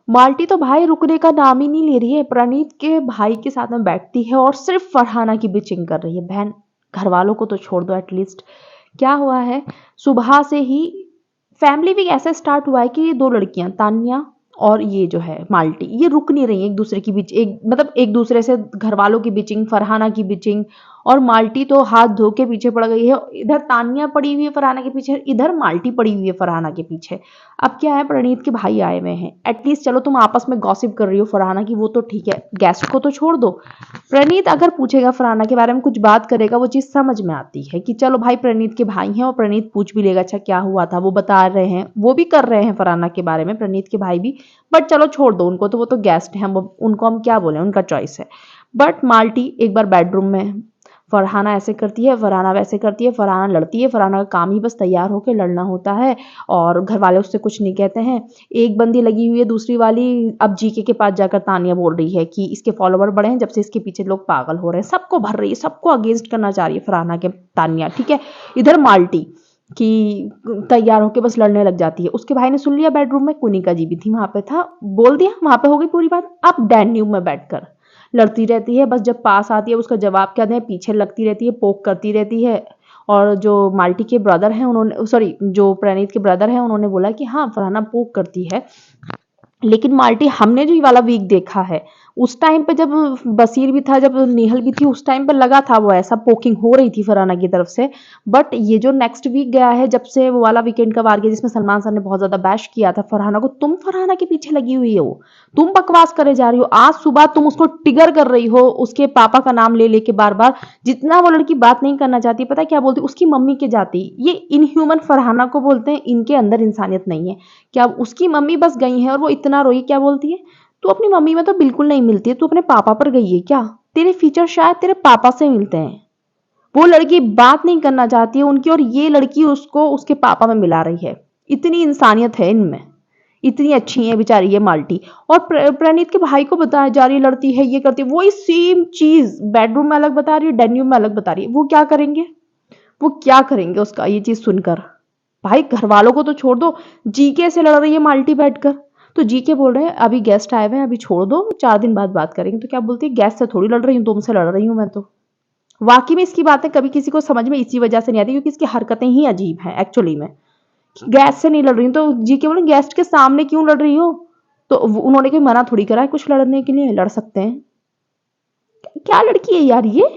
Multi तो भाई रुकने का नाम ही नहीं ले रही है, प्रणीत के भाई के साथ में बैठती है और सिर्फ फरहाना की बिचिंग कर रही है। बहन, घर वालों को तो छोड़ दो एटलीस्ट। क्या हुआ है, सुबह से ही फैमिली वीक ऐसे स्टार्ट हुआ है कि ये दो लड़कियां तान्या और ये जो है माल्टी, ये रुक नहीं रही एक दूसरे की बीच, एक मतलब एक दूसरे से घर वालों की बिचिंग, फरहाना की बिचिंग। और माल्टी तो हाथ धो के पीछे पड़ गई है, इधर तान्या पड़ी हुई है फरहाना के पीछे, इधर माल्टी पड़ी हुई है फरहाना के पीछे। अब क्या है, प्रणीत के भाई आए हुए हैं, एटलीस्ट चलो तुम आपस में गॉसिप कर रही हो फरहाना की, वो तो ठीक है, गेस्ट को तो छोड़ दो। प्रणीत अगर पूछेगा फरहाना के बारे में, कुछ बात करेगा, वो चीज़ समझ में आती है कि चलो भाई प्रणीत के भाई हैं और प्रणीत पूछ भी लेगा अच्छा क्या हुआ था, वो बता रहे हैं, वो भी कर रहे हैं फरहाना के बारे में, प्रणीत के भाई भी। बट चलो छोड़ दो उनको, तो वो तो गेस्ट हैं, उनको हम क्या बोले, उनका चॉइस है। बट माल्टी एक बार बेडरूम में, फरहाना ऐसे करती है, फरहाना वैसे करती है, फरहाना लड़ती है, फरहाना का काम ही बस तैयार होकर लड़ना होता है और घर वाले उससे कुछ नहीं कहते हैं। एक बंदी लगी हुई है, दूसरी वाली अब जीके के पास जाकर तानिया बोल रही है कि इसके फॉलोवर बढ़े हैं जब से इसके पीछे लोग पागल हो रहे हैं, सबको भर रही है, सबको अगेंस्ट करना चाह रही है फरहाना के तानिया, ठीक है। इधर माल्टी कि तैयार होके बस लड़ने लग जाती है। उसके भाई ने सुन लिया बेडरूम में, कुनिका जी भी थी वहां पे, था बोल दिया, वहां पे हो गई पूरी बात। अब डैन्यूब में बैठकर लड़ती रहती है, बस जब पास आती है उसका जवाब क्या दें, पीछे लगती रहती है, पोक करती रहती है। और जो माल्टी के ब्रदर हैं उन्होंने, सॉरी जो प्रणीत के ब्रदर हैं उन्होंने बोला कि हाँ फरहाना पोक करती है, लेकिन माल्टी हमने जो ये वाला वीक देखा है उस टाइम पे जब बसीर भी था, जब नेहल भी थी, उस टाइम पे लगा था वो ऐसा पोकिंग हो रही थी फरहाना की तरफ से। बट ये जो नेक्स्ट वीक गया है, जब से वो वाला वीकेंड का वार गया जिसमें सलमान सर ने बहुत ज्यादा बैश किया था फरहाना को, तुम फरहाना के पीछे लगी हुई हो, तुम बकवास करे जा रही हो। आज सुबह तुम उसको टिगर कर रही हो, उसके पापा का नाम ले लेके बार बार, जितना वो लड़की बात नहीं करना चाहती, पता है क्या बोलती, उसकी मम्मी के जाती, ये इनह्यूमन फरहाना को बोलते हैं, इनके अंदर इंसानियत नहीं है। क्या उसकी मम्मी बस गई है और वो इतना रोई, क्या बोलती है, तू अपनी मम्मी में तो बिल्कुल नहीं मिलती है, तू अपने पापा पर गई है क्या, तेरे फीचर शायद तेरे पापा से मिलते हैं। वो लड़की बात नहीं करना चाहती है उनकी, और ये लड़की उसको उसके पापा में मिला रही है। इतनी इंसानियत है इनमें, इतनी अच्छी है बेचारी ये माल्टी। और प्रणीत के भाई को बताया जा रही है लड़ती है, ये करती है, वही सेम चीज बेडरूम में अलग बता रही है, डेन्यूम में अलग बता रही है। वो क्या करेंगे, वो क्या करेंगे उसका ये चीज सुनकर। भाई घर वालों को तो छोड़ दो, जीके से लड़ रही है माल्टी बैठकर। तो जीके बोल रहे हैं अभी गेस्ट आए हुए हैं, अभी छोड़ दो, 4 दिन बाद बात करेंगे। तो क्या बोलती है, गेस्ट से थोड़ी लड़ रही हूँ, तुमसे लड़ रही हूँ मैं तो। वाकई में इसकी बातें कभी किसी को समझ में इसी वजह से नहीं आती क्योंकि इसकी हरकतें ही अजीब हैं एक्चुअली में। गेस्ट से नहीं लड़ रही हूँ, तो जीके बोले गेस्ट के सामने क्यों लड़ रही हो, तो उन्होंने कोई मना थोड़ी करा है कुछ लड़ने के लिए, लड़ सकते हैं। क्या लड़की है यार ये।